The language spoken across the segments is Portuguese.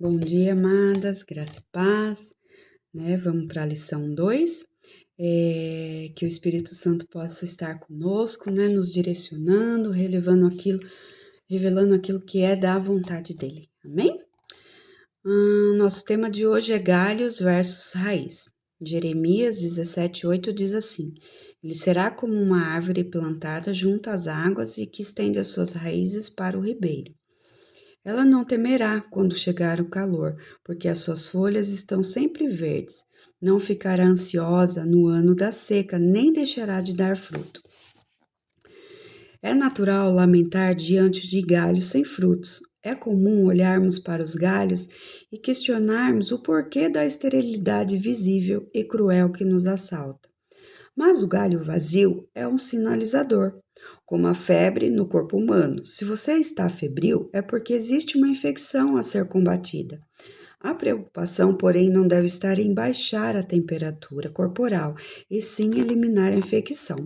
Bom dia, amadas, graça e paz, né? Vamos para a lição 2, que o Espírito Santo possa estar conosco, né? Nos direcionando, revelando aquilo que é da vontade dele, amém? Nosso tema de hoje é galhos versus raiz. Jeremias 17:8 diz assim: Ele será como uma árvore plantada junto às águas e que estende as suas raízes para o ribeiro. Ela não temerá quando chegar o calor, porque as suas folhas estão sempre verdes. Não ficará ansiosa no ano da seca, nem deixará de dar fruto. É natural lamentar diante de galhos sem frutos. É comum olharmos para os galhos e questionarmos o porquê da esterilidade visível e cruel que nos assalta. Mas o galho vazio é um sinalizador, como a febre no corpo humano. Se você está febril, é porque existe uma infecção a ser combatida. A preocupação, porém, não deve estar em baixar a temperatura corporal, e sim eliminar a infecção.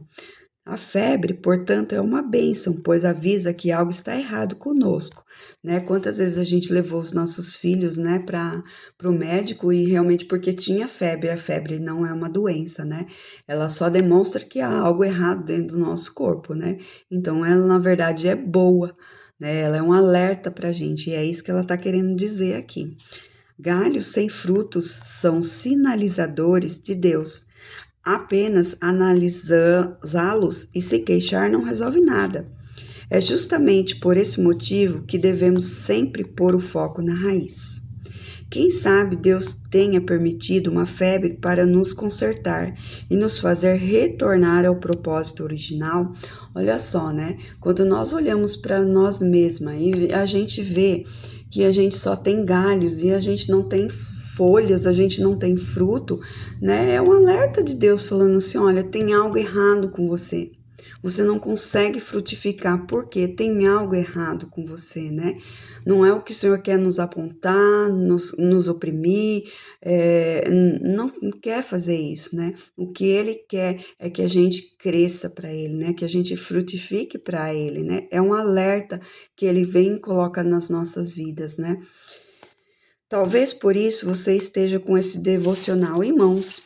A febre, portanto, é uma bênção, pois avisa que algo está errado conosco, né? Quantas vezes a gente levou os nossos filhos, né, para o médico e realmente porque tinha febre, a febre não é uma doença, né? Ela só demonstra que há algo errado dentro do nosso corpo, né? Então, ela na verdade é boa, né? Ela é um alerta para a gente e é isso que ela está querendo dizer aqui. Galhos sem frutos são sinalizadores de Deus. Apenas analisá-los e se queixar não resolve nada. É justamente por esse motivo que devemos sempre pôr o foco na raiz. Quem sabe Deus tenha permitido uma febre para nos consertar e nos fazer retornar ao propósito original. Olha só, né? Quando nós olhamos para nós mesmas e a gente vê que a gente só tem galhos e a gente não tem folhas, a gente não tem fruto, né? É um alerta de Deus falando assim: olha, tem algo errado com você. Você não consegue frutificar porque tem algo errado com você, né? Não é o que o Senhor quer nos apontar, nos oprimir, não quer fazer isso, né? O que Ele quer é que a gente cresça para Ele, né? Que a gente frutifique para Ele, né? É um alerta que Ele vem e coloca nas nossas vidas, né? Talvez por isso você esteja com esse devocional em mãos.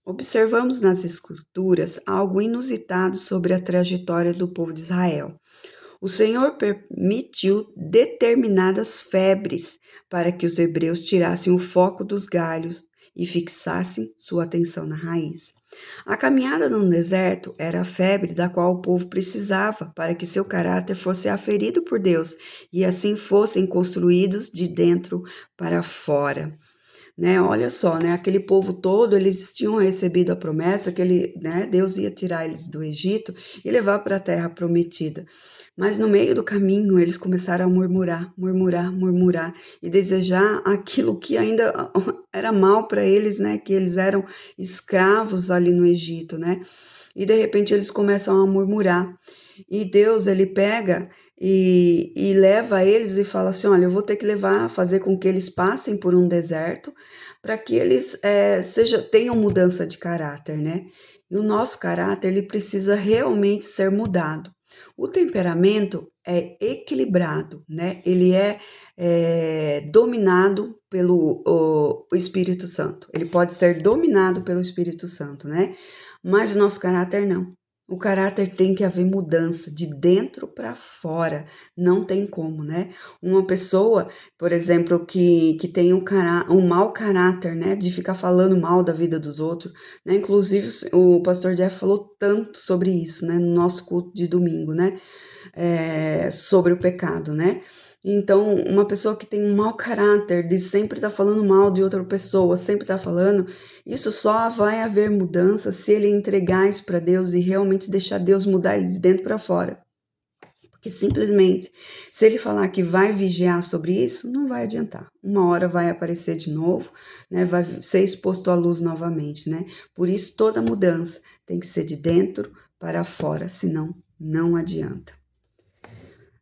Observamos nas Escrituras algo inusitado sobre a trajetória do povo de Israel. O Senhor permitiu determinadas febres para que os hebreus tirassem o foco dos galhos e fixassem sua atenção na raiz. A caminhada no deserto era a febre da qual o povo precisava para que seu caráter fosse aferido por Deus e assim fossem construídos de dentro para fora. Né? Olha só, né? Aquele povo todo, eles tinham recebido a promessa que Deus ia tirar eles do Egito e levar para a terra prometida. Mas no meio do caminho, eles começaram a murmurar e desejar aquilo que ainda era mal para eles, né? Que eles eram escravos ali no Egito, né? E de repente eles começam a murmurar. E Deus, ele pega e leva eles e fala assim: olha, eu vou ter que fazer com que eles passem por um deserto para que eles tenham mudança de caráter, né? E o nosso caráter, ele precisa realmente ser mudado. O temperamento é equilibrado, né? Ele é dominado pelo o Espírito Santo. Ele pode ser dominado pelo Espírito Santo, né? Mas o nosso caráter não. O caráter tem que haver mudança de dentro para fora, não tem como, né? Uma pessoa, por exemplo, que tem um mau caráter, né, de ficar falando mal da vida dos outros, né? Inclusive o pastor Jeff falou tanto sobre isso, né, no nosso culto de domingo, né? Sobre o pecado, né? Então, uma pessoa que tem um mau caráter, de sempre estar falando mal de outra pessoa, sempre estar falando, isso só vai haver mudança se ele entregar isso para Deus e realmente deixar Deus mudar ele de dentro para fora. Porque simplesmente, se ele falar que vai vigiar sobre isso, não vai adiantar. Uma hora vai aparecer de novo, né? Vai ser exposto à luz novamente, né? Por isso, toda mudança tem que ser de dentro para fora, senão não adianta.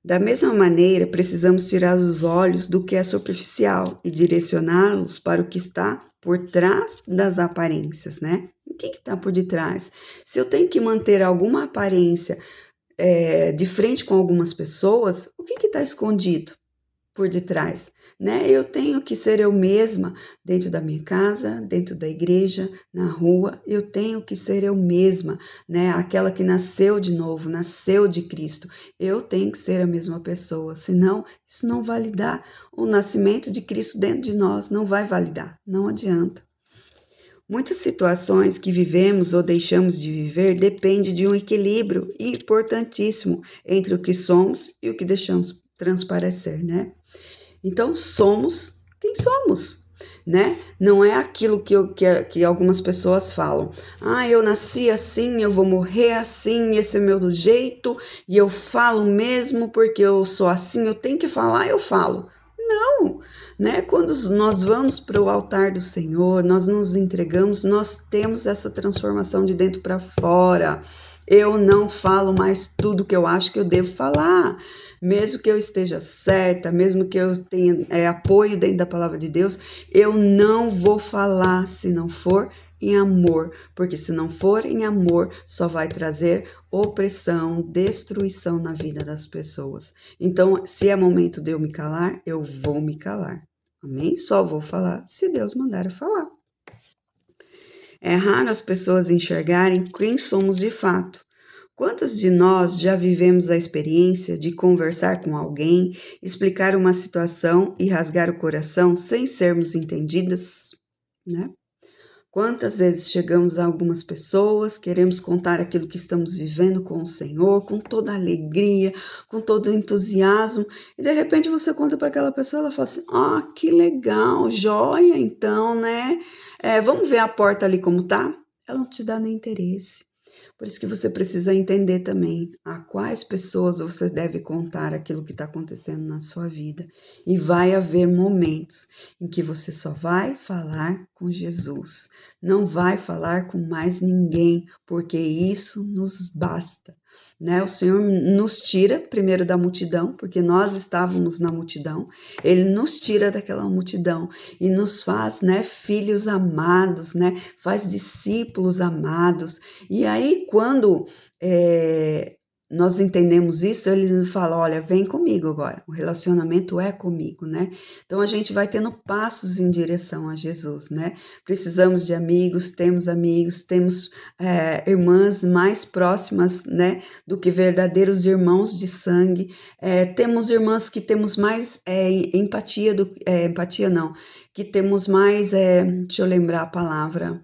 Da mesma maneira, precisamos tirar os olhos do que é superficial e direcioná-los para o que está por trás das aparências, né? O que está por detrás? Se eu tenho que manter alguma aparência de frente com algumas pessoas, o que está escondido? por detrás, né? Eu tenho que ser eu mesma dentro da minha casa, dentro da igreja, na rua. Eu tenho que ser eu mesma, né? Aquela que nasceu de novo, nasceu de Cristo. Eu tenho que ser a mesma pessoa, senão isso não vai validar. O nascimento de Cristo dentro de nós não vai validar, não adianta. Muitas situações que vivemos ou deixamos de viver depende de um equilíbrio importantíssimo entre o que somos e o que deixamos transparecer, né? Então, somos quem somos, né? Não é aquilo que algumas pessoas falam. Ah, eu nasci assim, eu vou morrer assim, esse é meu jeito, e eu falo mesmo porque eu sou assim, eu tenho que falar, eu falo. Não, né? Quando nós vamos para o altar do Senhor, nós nos entregamos, nós temos essa transformação de dentro para fora. Eu não falo mais tudo que eu acho que eu devo falar. Mesmo que eu esteja certa, mesmo que eu tenha apoio dentro da palavra de Deus, eu não vou falar se não for em amor, porque se não for em amor, só vai trazer opressão, destruição na vida das pessoas. Então, se é momento de eu me calar, eu vou me calar. Amém? Só vou falar se Deus mandar eu falar. É raro as pessoas enxergarem quem somos de fato. Quantas de nós já vivemos a experiência de conversar com alguém, explicar uma situação e rasgar o coração sem sermos entendidas, né? Quantas vezes chegamos a algumas pessoas, queremos contar aquilo que estamos vivendo com o Senhor, com toda a alegria, com todo o entusiasmo, e de repente você conta para aquela pessoa, ela fala assim, ah, que legal, joia então, né? Vamos ver a porta ali como tá? Ela não te dá nem interesse. Por isso que você precisa entender também a quais pessoas você deve contar aquilo que está acontecendo na sua vida. E vai haver momentos em que você só vai falar com Jesus. Não vai falar com mais ninguém, porque isso nos basta. Né? O Senhor nos tira primeiro da multidão, porque nós estávamos na multidão. Ele nos tira daquela multidão e nos faz, né, filhos amados, né? Faz discípulos amados. E aí, quando nós entendemos isso, ele fala, olha, vem comigo agora, o relacionamento é comigo, né? Então, a gente vai tendo passos em direção a Jesus, né? Precisamos de amigos, temos irmãs mais próximas, né, do que verdadeiros irmãos de sangue, temos irmãs que temos mais empatia, empatia não, que temos mais, deixa eu lembrar a palavra,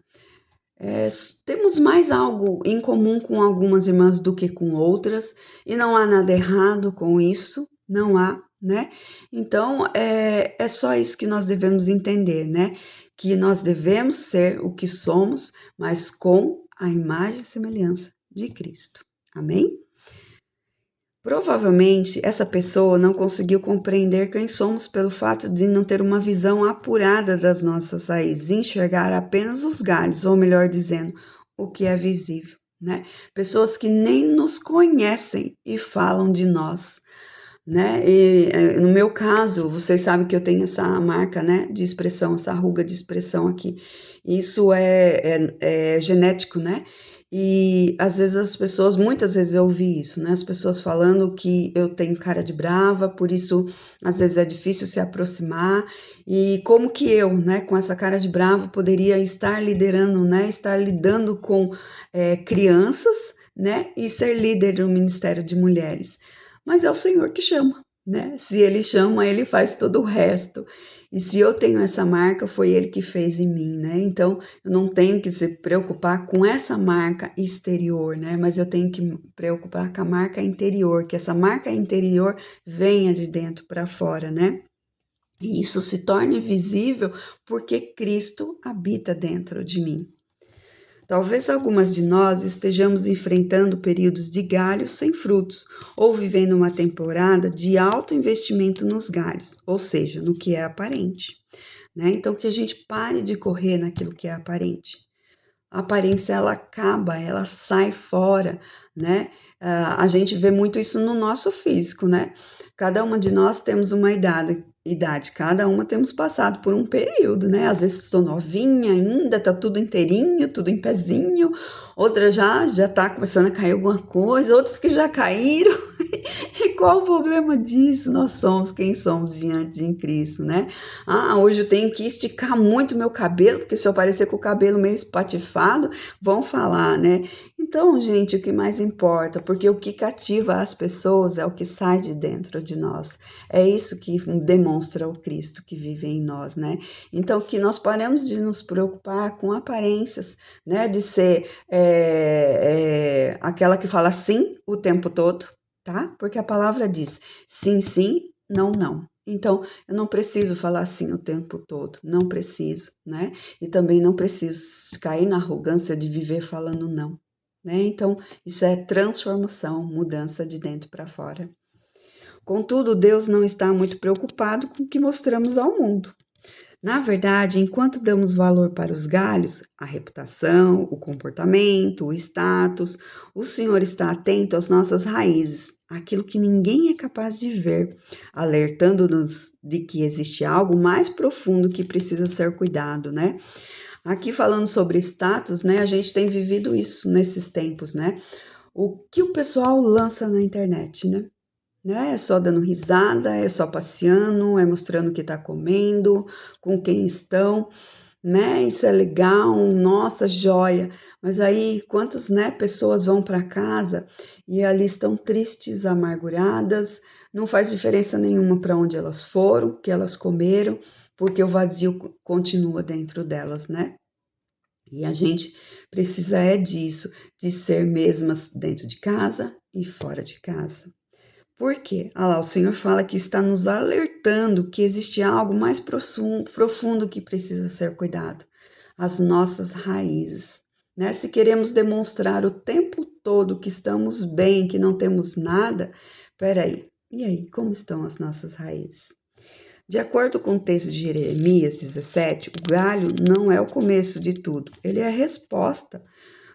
temos mais algo em comum com algumas irmãs do que com outras, e não há nada errado com isso, não há, né? Então, é só isso que nós devemos entender, né? Que nós devemos ser o que somos, mas com a imagem e semelhança de Cristo. Amém? Provavelmente essa pessoa não conseguiu compreender quem somos pelo fato de não ter uma visão apurada das nossas raízes, enxergar apenas os galhos, ou melhor dizendo, o que é visível, né? Pessoas que nem nos conhecem e falam de nós, né? E no meu caso, vocês sabem que eu tenho essa marca, né, de expressão, essa ruga de expressão aqui. Isso é genético, né? E às vezes muitas vezes eu ouvi isso, né? As pessoas falando que eu tenho cara de brava, por isso às vezes é difícil se aproximar. E como que eu, né, com essa cara de brava, poderia estar liderando, né? Estar lidando com crianças, né? E ser líder do Ministério de Mulheres. Mas é o Senhor que chama, né? Se Ele chama, Ele faz todo o resto. E se eu tenho essa marca, foi Ele que fez em mim, né? Então, eu não tenho que se preocupar com essa marca exterior, né? Mas eu tenho que me preocupar com a marca interior, que essa marca interior venha de dentro para fora, né? E isso se torne visível porque Cristo habita dentro de mim. Talvez algumas de nós estejamos enfrentando períodos de galhos sem frutos, ou vivendo uma temporada de alto investimento nos galhos, ou seja, no que é aparente, né? Então, que a gente pare de correr naquilo que é aparente. A aparência, ela acaba, ela sai fora, né? A gente vê muito isso no nosso físico, né? Cada uma de nós temos uma idade, cada uma temos passado por um período, né? Às vezes sou novinha ainda, tá tudo inteirinho, tudo em pezinho, outra já tá começando a cair alguma coisa, outras que já caíram, e qual o problema disso? Nós somos quem somos diante de Cristo, né? Ah, hoje eu tenho que esticar muito meu cabelo, porque se eu aparecer com o cabelo meio espatifado, vão falar, né? Então, gente, o que mais importa, porque o que cativa as pessoas é o que sai de dentro de nós. É isso que demonstra o Cristo que vive em nós, né? Então, que nós paramos de nos preocupar com aparências, né? De ser aquela que fala sim o tempo todo, tá? Porque a palavra diz sim, sim, não, não. Então, eu não preciso falar sim o tempo todo, não preciso, né? E também não preciso cair na arrogância de viver falando não, né? Então, isso é transformação, mudança de dentro para fora. Contudo, Deus não está muito preocupado com o que mostramos ao mundo. Na verdade, enquanto damos valor para os galhos, a reputação, o comportamento, o status, o Senhor está atento às nossas raízes, aquilo que ninguém é capaz de ver, alertando-nos de que existe algo mais profundo que precisa ser cuidado, né? Aqui falando sobre status, né? A gente tem vivido isso nesses tempos, né? O que o pessoal lança na internet, né? É só dando risada, é só passeando, é mostrando o que está comendo, com quem estão, né? Isso é legal, nossa, joia. Mas aí, quantas, né, pessoas vão para casa e ali estão tristes, amarguradas, não faz diferença nenhuma para onde elas foram, o que elas comeram, porque o vazio continua dentro delas, né? E a gente precisa disso, de ser mesmas dentro de casa e fora de casa. Por quê? Ah lá, o Senhor fala que está nos alertando que existe algo mais profundo que precisa ser cuidado, as nossas raízes, né? Se queremos demonstrar o tempo todo que estamos bem, que não temos nada, peraí, e aí, como estão as nossas raízes? De acordo com o texto de Jeremias 17, o galho não é o começo de tudo, ele é a resposta.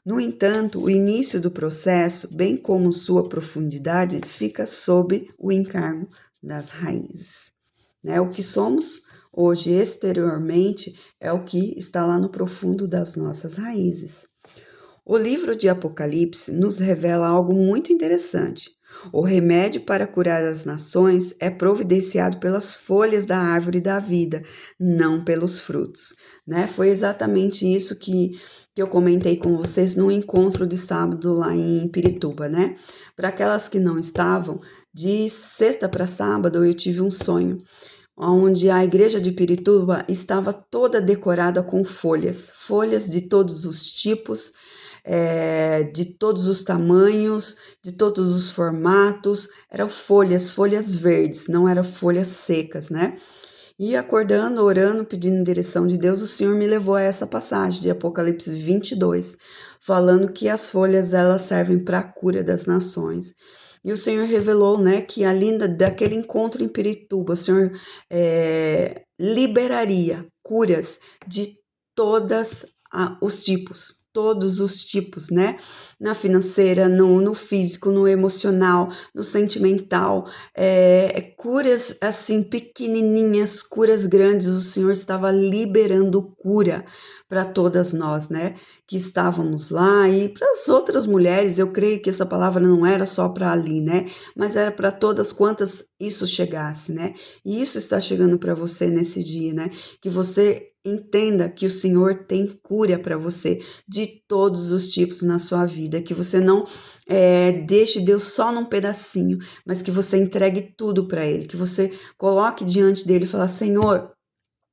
No entanto, o início do processo, bem como sua profundidade, fica sob o encargo das raízes, né? O que somos hoje exteriormente é o que está lá no profundo das nossas raízes. O livro de Apocalipse nos revela algo muito interessante. O remédio para curar as nações é providenciado pelas folhas da árvore da vida, não pelos frutos, né? Foi exatamente isso que eu comentei com vocês no encontro de sábado lá em Pirituba, né? Para aquelas que não estavam, de sexta para sábado eu tive um sonho, onde a igreja de Pirituba estava toda decorada com folhas, folhas de todos os tipos, de todos os tamanhos, de todos os formatos, eram folhas verdes, não eram folhas secas, né? E acordando, orando, pedindo direção de Deus, o Senhor me levou a essa passagem de Apocalipse 22, falando que as folhas elas servem para a cura das nações. E o Senhor revelou, né, que ali daquele encontro em Pirituba, o Senhor liberaria curas de todos os tipos, né? Na financeira, no físico, no emocional, no sentimental, curas assim pequenininhas, curas grandes, o Senhor estava liberando cura para todas nós, né? Que estávamos lá e para as outras mulheres, eu creio que essa palavra não era só para ali, né? Mas era para todas quantas isso chegasse, né? E isso está chegando para você nesse dia, né? Que você entenda que o Senhor tem cura para você de todos os tipos na sua vida, que você não deixe Deus só num pedacinho, mas que você entregue tudo para Ele, que você coloque diante dele e fale, Senhor,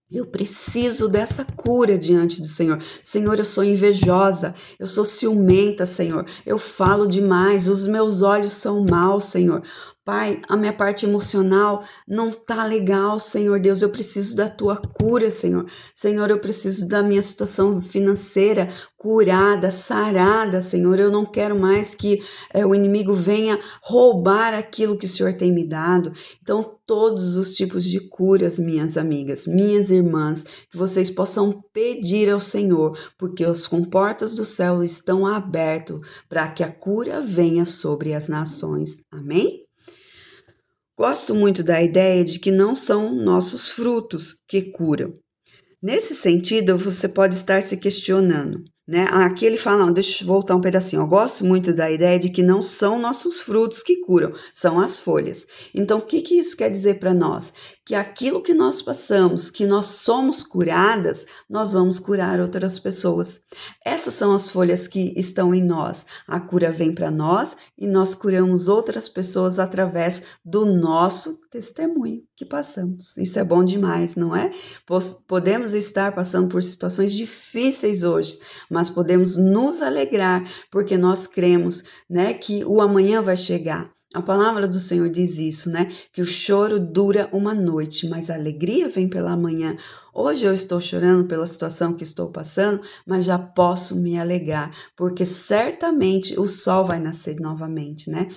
eu preciso dessa cura diante do Senhor. Senhor, eu sou invejosa, eu sou ciumenta, Senhor. Eu falo demais, os meus olhos são maus, Senhor. Pai, a minha parte emocional não tá legal, Senhor Deus. Eu preciso da tua cura, Senhor. Senhor, eu preciso da minha situação financeira curada, sarada, Senhor. Eu não quero mais que o inimigo venha roubar aquilo que o Senhor tem me dado. Então, todos os tipos de curas, minhas amigas, minhas irmãs, que vocês possam pedir ao Senhor, porque as comportas do céu estão abertas para que a cura venha sobre as nações. Amém? Gosto muito da ideia de que não são nossos frutos que curam. Nesse sentido, você pode estar se questionando: né? Aqui ele fala, não, deixa eu voltar um pedacinho. Eu gosto muito da ideia de que não são nossos frutos que curam, são as folhas. Então, o que que isso quer dizer para nós? Que aquilo que nós passamos, que nós somos curadas, nós vamos curar outras pessoas. Essas são as folhas que estão em nós. A cura vem para nós e nós curamos outras pessoas através do nosso testemunho que passamos. Isso é bom demais, não é? Podemos estar passando por situações difíceis hoje, mas podemos nos alegrar porque nós cremos, né, que o amanhã vai chegar. A palavra do Senhor diz isso, né? Que o choro dura uma noite, mas a alegria vem pela manhã. Hoje eu estou chorando pela situação que estou passando, mas já posso me alegrar, porque certamente o sol vai nascer novamente, né?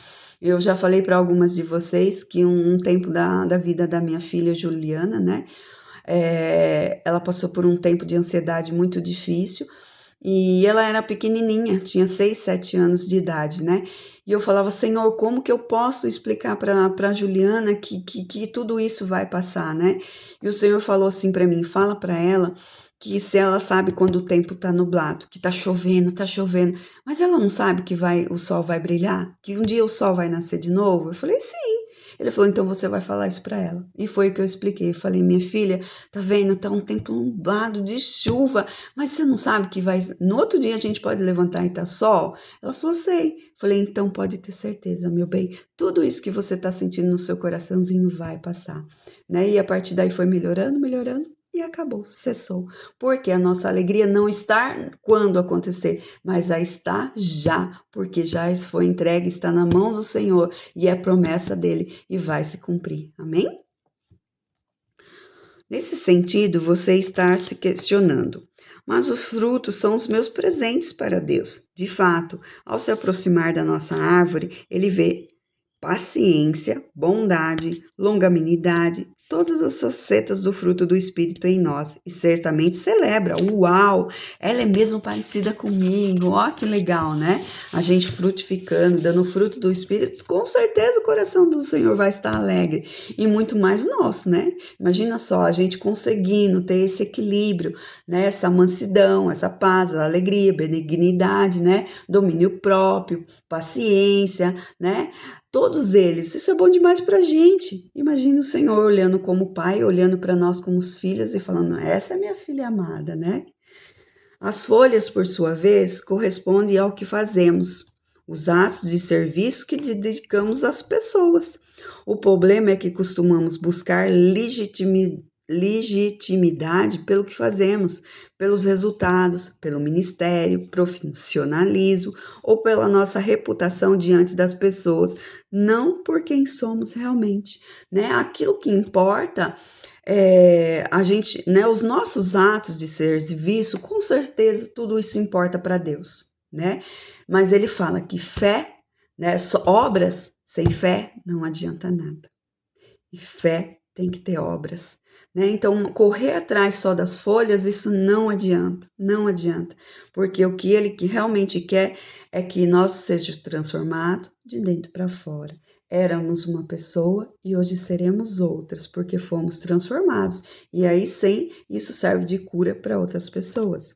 Eu já falei para algumas de vocês que um tempo da vida da minha filha Juliana, né? Ela passou por um tempo de ansiedade muito difícil, e ela era pequenininha, tinha 6, 7 anos de idade, né? E eu falava, Senhor, como que eu posso explicar para Juliana que tudo isso vai passar, né? E o Senhor falou assim para mim, fala para ela que se ela sabe quando o tempo tá nublado, que tá chovendo, mas ela não sabe que o sol vai brilhar, que um dia o sol vai nascer de novo? Eu falei, sim. Ele falou, então você vai falar isso para ela. E foi o que eu expliquei. Eu falei, minha filha, tá vendo? Tá um tempo nublado de chuva, mas você não sabe que vai. No outro dia a gente pode levantar e tá sol? Ela falou, sei. Falei, então pode ter certeza, meu bem. Tudo isso que você tá sentindo no seu coraçãozinho vai passar, né? E a partir daí foi melhorando, melhorando. E acabou, cessou. Porque a nossa alegria não está quando acontecer, mas a está já, porque já foi entregue, está na mão do Senhor e é promessa dele e vai se cumprir. Amém? Nesse sentido, você está se questionando. Mas os frutos são os meus presentes para Deus. De fato, ao se aproximar da nossa árvore, ele vê paciência, bondade, longanimidade, todas as facetas do fruto do Espírito em nós e certamente celebra. Uau, ela é mesmo parecida comigo, ó que legal, né? A gente frutificando, dando fruto do Espírito, com certeza o coração do Senhor vai estar alegre e muito mais nosso, né? Imagina só, a gente conseguindo ter esse equilíbrio, né? Essa mansidão, essa paz, a alegria, benignidade, né? Domínio próprio, paciência, né? Todos eles, isso é bom demais para a gente. Imagina o Senhor olhando como pai, olhando para nós como os filhos e falando, essa é minha filha amada, né? As folhas, por sua vez, correspondem ao que fazemos, os atos de serviço que dedicamos às pessoas. O problema é que costumamos buscar legitimidade pelo que fazemos, pelos resultados, pelo ministério, profissionalismo ou pela nossa reputação diante das pessoas, não por quem somos realmente, né? Aquilo que importa a gente, né, os nossos atos de serviço, com certeza tudo isso importa para Deus, né? Mas ele fala que fé, né, obras sem fé não adianta nada. E fé tem que ter obras, né? Então, correr atrás só das folhas, isso não adianta, não adianta, porque o que ele realmente quer é que nós sejamos transformados de dentro para fora. Éramos uma pessoa e hoje seremos outras, porque fomos transformados. E aí sim, isso serve de cura para outras pessoas.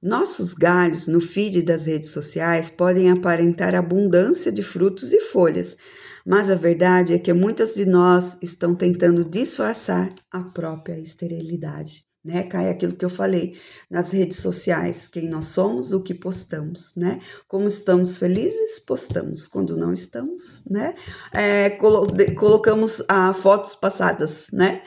Nossos galhos no feed das redes sociais podem aparentar abundância de frutos e folhas, mas a verdade é que muitas de nós estão tentando disfarçar a própria esterilidade, né? Cai aquilo que eu falei nas redes sociais, quem nós somos, o que postamos, né? Como estamos felizes, postamos. Quando não estamos, né? Colocamos fotos passadas, né?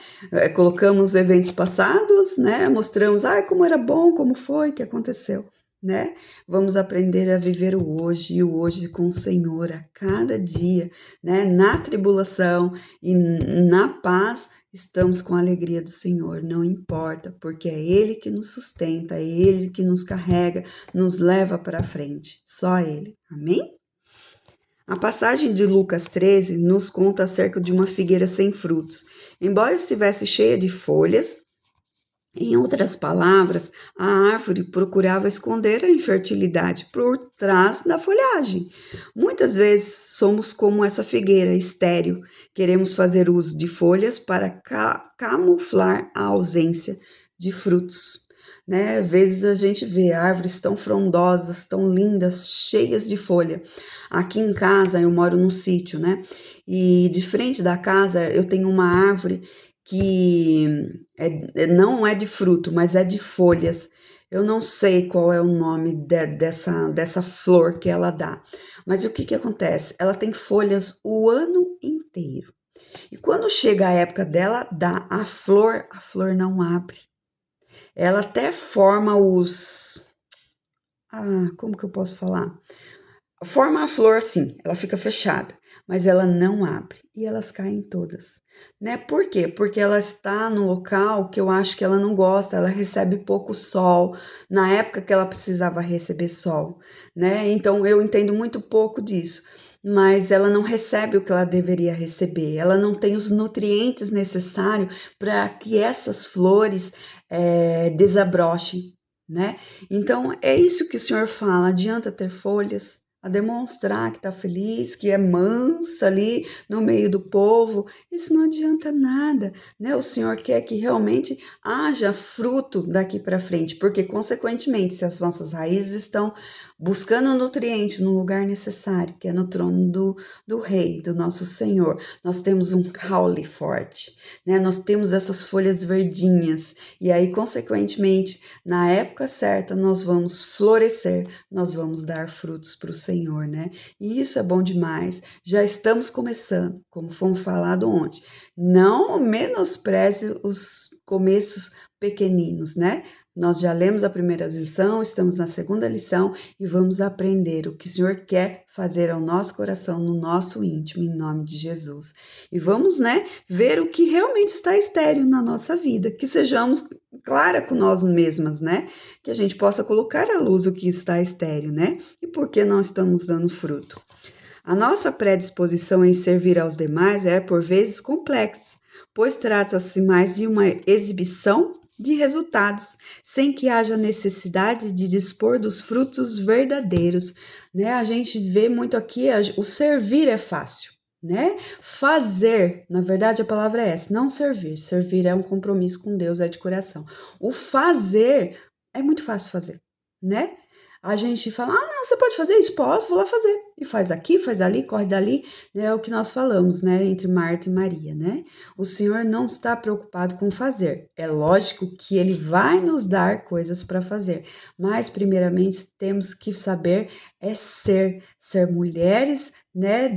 Colocamos eventos passados, né? Mostramos, como era bom, como foi, o que aconteceu, né? Vamos aprender a viver o hoje e o hoje com o Senhor a cada dia, né? Na tribulação e na paz, estamos com a alegria do Senhor, não importa, porque é Ele que nos sustenta, é Ele que nos carrega, nos leva para frente, só Ele, amém? A passagem de Lucas 13 nos conta acerca de uma figueira sem frutos. Embora estivesse cheia de folhas, em outras palavras, a árvore procurava esconder a infertilidade por trás da folhagem. Muitas vezes somos como essa figueira estéril, queremos fazer uso de folhas para camuflar a ausência de frutos. né? Às vezes a gente vê árvores tão frondosas, tão lindas, cheias de folha. Aqui em casa, eu moro num sítio, né? E de frente da casa eu tenho uma árvore que não é de fruto, mas é de folhas. Eu não sei qual é o nome dessa flor que ela dá. Mas o que que acontece? Ela tem folhas o ano inteiro. E quando chega a época dela dar a flor não abre. Ela até forma como que eu posso falar? Forma a flor assim, ela fica fechada, mas ela não abre e elas caem todas, né? Por quê? Porque ela está no local que eu acho que ela não gosta, ela recebe pouco sol, na época que ela precisava receber sol, né? Então eu entendo muito pouco disso, mas ela não recebe o que ela deveria receber, ela não tem os nutrientes necessários para que essas flores desabrochem, né? Então é isso que o Senhor fala, adianta ter folhas, a demonstrar que está feliz, que é mansa ali no meio do povo, isso não adianta nada, né? O Senhor quer que realmente haja fruto daqui para frente, porque, consequentemente, se as nossas raízes estão buscando nutriente no lugar necessário, que é no trono do Rei, do nosso Senhor, nós temos um caule forte, né? Nós temos essas folhas verdinhas, e aí, consequentemente, na época certa, nós vamos florescer, nós vamos dar frutos para o Senhor, né? E isso é bom demais. Já estamos começando, como fomos falado ontem. Não menospreze os começos pequeninos, né? Nós já lemos a primeira lição, estamos na segunda lição e vamos aprender o que o Senhor quer fazer ao nosso coração, no nosso íntimo, em nome de Jesus. E vamos, né, ver o que realmente está estéril na nossa vida, que sejamos clara com nós mesmas, né? Que a gente possa colocar à luz o que está estéril, né? E por que não estamos dando fruto. A nossa predisposição em servir aos demais é, por vezes, complexa, pois trata-se mais de uma exibição de resultados, sem que haja necessidade de dispor dos frutos verdadeiros, né? A gente vê muito aqui, o servir é fácil, né? Fazer, na verdade a palavra é essa, não servir. Servir é um compromisso com Deus, é de coração. O fazer é muito fácil fazer, né? A gente fala, não, você pode fazer isso? Posso, vou lá fazer. E faz aqui, faz ali, corre dali, né? É o que nós falamos, né? Entre Marta e Maria, né? O Senhor não está preocupado com fazer. É lógico que Ele vai nos dar coisas para fazer, mas primeiramente temos que saber ser mulheres, né?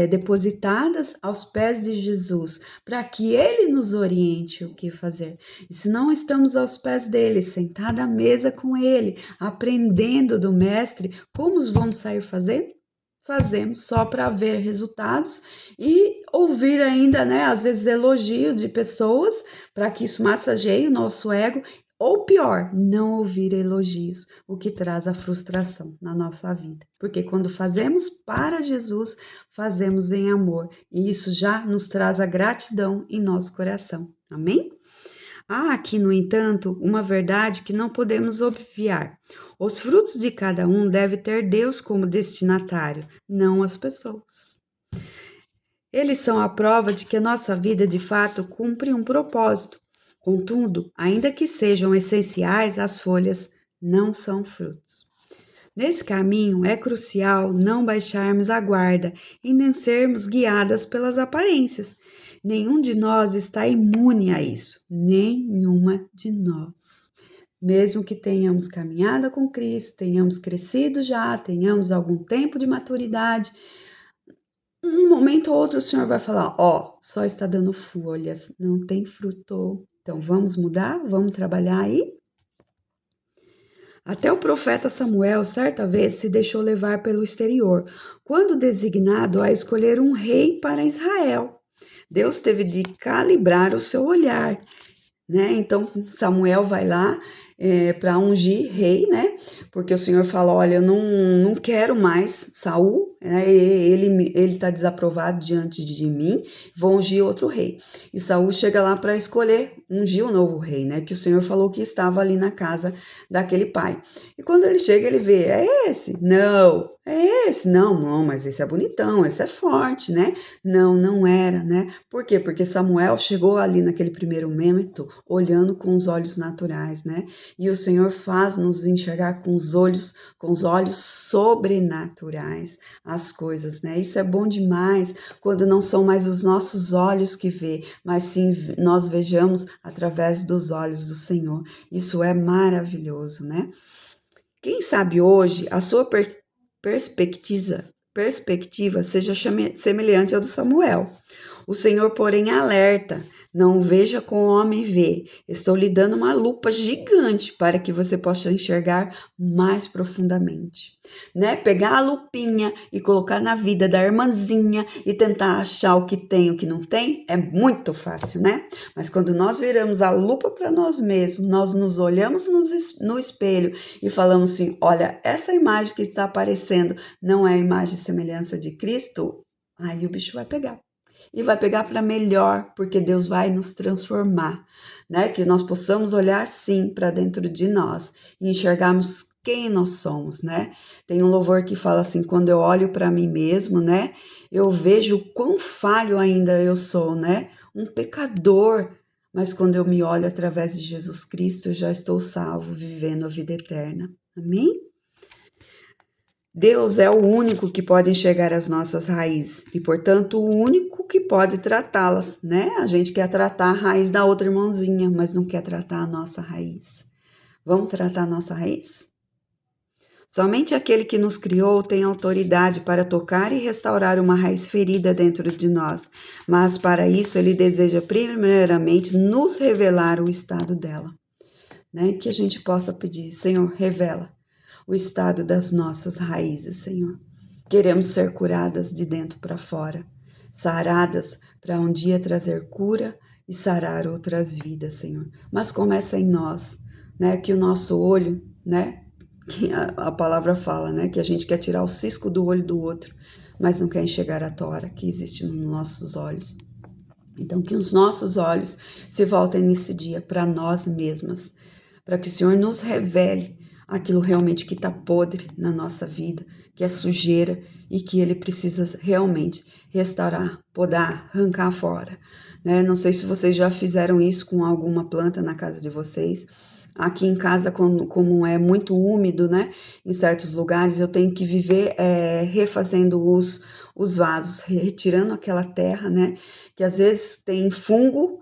Depositadas aos pés de Jesus, para que Ele nos oriente o que fazer. E se não estamos aos pés dele, sentada à mesa com Ele, aprendendo do mestre, como vamos sair fazendo? Fazemos só para ver resultados e ouvir ainda, né, às vezes elogio de pessoas para que isso massageie o nosso ego, ou pior, não ouvir elogios, o que traz a frustração na nossa vida. Porque quando fazemos para Jesus, fazemos em amor, e isso já nos traz a gratidão em nosso coração. Amém? Há aqui, no entanto, uma verdade que não podemos obviar. Os frutos de cada um devem ter Deus como destinatário, não as pessoas. Eles são a prova de que a nossa vida, de fato, cumpre um propósito. Contudo, ainda que sejam essenciais, as folhas não são frutos. Nesse caminho, é crucial não baixarmos a guarda e nem sermos guiadas pelas aparências. Nenhum de nós está imune a isso, nenhuma de nós. Mesmo que tenhamos caminhado com Cristo, tenhamos crescido já, tenhamos algum tempo de maturidade, um momento ou outro o Senhor vai falar, só está dando folhas, não tem fruto. Então vamos mudar, vamos trabalhar aí? Até o profeta Samuel, certa vez, se deixou levar pelo exterior, quando designado a escolher um rei para Israel. Deus teve de calibrar o seu olhar, né? Então Samuel vai lá para ungir rei, né? Porque o Senhor fala, olha, eu não quero mais Saul, né? Ele está desaprovado diante de mim, vou ungir outro rei. E Saul chega lá para escolher, ungir o novo rei, né? Que o Senhor falou que estava ali na casa daquele pai. E quando ele chega, ele vê, é esse? Não. É esse? Não, mas esse é bonitão, esse é forte, né? Não era, né? Por quê? Porque Samuel chegou ali naquele primeiro momento olhando com os olhos naturais, né? e o Senhor faz nos enxergar com os olhos sobrenaturais as coisas, né? Isso é bom demais quando não são mais os nossos olhos que vê, mas sim nós vejamos através dos olhos do Senhor. Isso é maravilhoso, né? Quem sabe hoje a sua perspectiva seja semelhante ao do Samuel. O Senhor, porém, alerta: não veja como o homem vê. Estou lhe dando uma lupa gigante para que você possa enxergar mais profundamente. Né? Pegar a lupinha e colocar na vida da irmãzinha e tentar achar o que tem e o que não tem é muito fácil, né? Mas quando nós viramos a lupa para nós mesmos, nós nos olhamos no espelho e falamos assim: olha, essa imagem que está aparecendo não é a imagem e semelhança de Cristo, aí o bicho vai pegar. E vai pegar para melhor, porque Deus vai nos transformar, né? Que nós possamos olhar sim para dentro de nós e enxergarmos quem nós somos, né? Tem um louvor que fala assim: quando eu olho para mim mesmo, né? Eu vejo o quão falho ainda eu sou, né? Um pecador. Mas quando eu me olho através de Jesus Cristo, eu já estou salvo, vivendo a vida eterna. Amém? Deus é o único que pode enxergar as nossas raízes e, portanto, o único que pode tratá-las, né? A gente quer tratar a raiz da outra irmãzinha, mas não quer tratar a nossa raiz. Vamos tratar a nossa raiz? Somente aquele que nos criou tem autoridade para tocar e restaurar uma raiz ferida dentro de nós, mas para isso ele deseja primeiramente nos revelar o estado dela, né? Que a gente possa pedir: Senhor, revela o estado das nossas raízes, Senhor. Queremos ser curadas de dentro para fora, saradas para um dia trazer cura e sarar outras vidas, Senhor. Mas começa em nós, né? Que o nosso olho, né? Que a palavra fala, né? Que a gente quer tirar o cisco do olho do outro, mas não quer enxergar a tora que existe nos nossos olhos. Então, que os nossos olhos se voltem nesse dia para nós mesmas, para que o Senhor nos revele aquilo realmente que está podre na nossa vida, que é sujeira e que Ele precisa realmente restaurar, podar, arrancar fora, né? Não sei se vocês já fizeram isso com alguma planta na casa de vocês. Aqui em casa, como é muito úmido, né? Em certos lugares, eu tenho que viver refazendo os vasos, retirando aquela terra, né? Que às vezes tem fungo,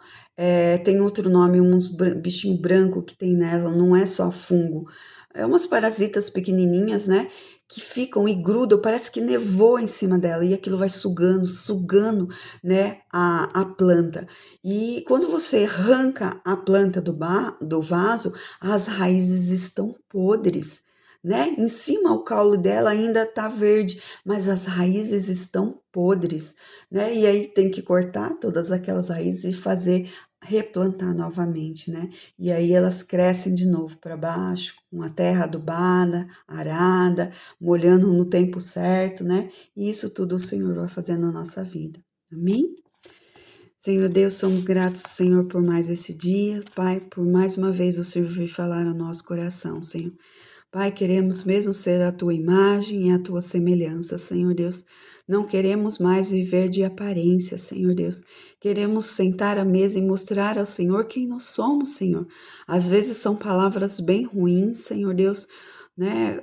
tem outro nome, uns bichinho branco que tem nela, não é só fungo. É umas parasitas pequenininhas, né? Que ficam e grudam, parece que nevou em cima dela, e aquilo vai sugando, né, a planta. E quando você arranca a planta do vaso, as raízes estão podres, né? Em cima o caule dela ainda tá verde, mas as raízes estão podres, né? E aí tem que cortar todas aquelas raízes e fazer replantar novamente, né? E aí elas crescem de novo para baixo, com a terra adubada, arada, molhando no tempo certo, né? E isso tudo o Senhor vai fazer na nossa vida. Amém? Senhor Deus, somos gratos, Senhor, por mais esse dia. Pai, por mais uma vez o Senhor veio falar ao nosso coração, Senhor. Pai, queremos mesmo ser a tua imagem e a tua semelhança, Senhor Deus. Não queremos mais viver de aparência, Senhor Deus. Queremos sentar à mesa e mostrar ao Senhor quem nós somos, Senhor. Às vezes são palavras bem ruins, Senhor Deus, né?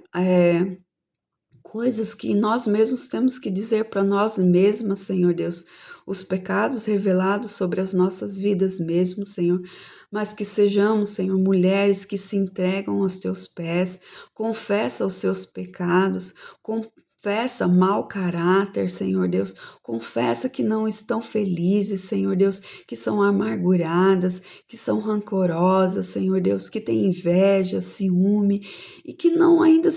Coisas que nós mesmos temos que dizer para nós mesmas, Senhor Deus, os pecados revelados sobre as nossas vidas mesmo, Senhor, mas que sejamos, Senhor, mulheres que se entregam aos teus pés, confessa os seus pecados, confessa mau caráter, Senhor Deus, confessa que não estão felizes, Senhor Deus, que são amarguradas, que são rancorosas, Senhor Deus, que têm inveja, ciúme e que não ainda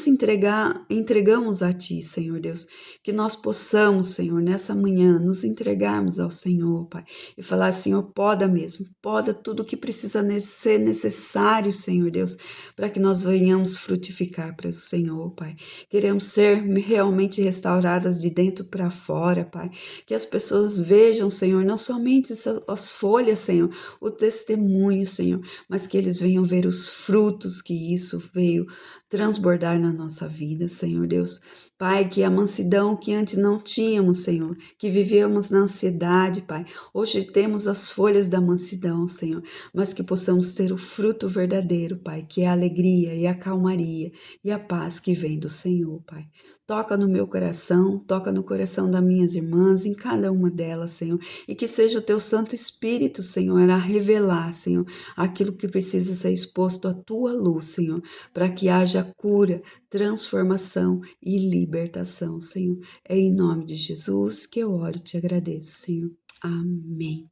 entregamos a Ti, Senhor Deus, que nós possamos, Senhor, nessa manhã nos entregarmos ao Senhor, Pai, e falar: Senhor, poda mesmo, poda tudo que precisa ser necessário, Senhor Deus, para que nós venhamos frutificar para o Senhor, Pai. Queremos ser realmente restauradas de dentro para fora, Pai. Que as pessoas vejam, Senhor, não somente as folhas, Senhor, o testemunho, Senhor, mas que eles venham ver os frutos que isso veio transbordar na nossa vida, Senhor Deus. Pai, que a mansidão que antes não tínhamos, Senhor, que vivíamos na ansiedade, Pai. Hoje temos as folhas da mansidão, Senhor, mas que possamos ter o fruto verdadeiro, Pai, que é a alegria e a calmaria e a paz que vem do Senhor, Pai. Toca no meu coração, toca no coração das minhas irmãs, em cada uma delas, Senhor, e que seja o teu Santo Espírito, Senhor, a revelar, Senhor, aquilo que precisa ser exposto à tua luz, Senhor, para que haja cura, transformação e libertação, Senhor. É em nome de Jesus que eu oro e te agradeço, Senhor. Amém.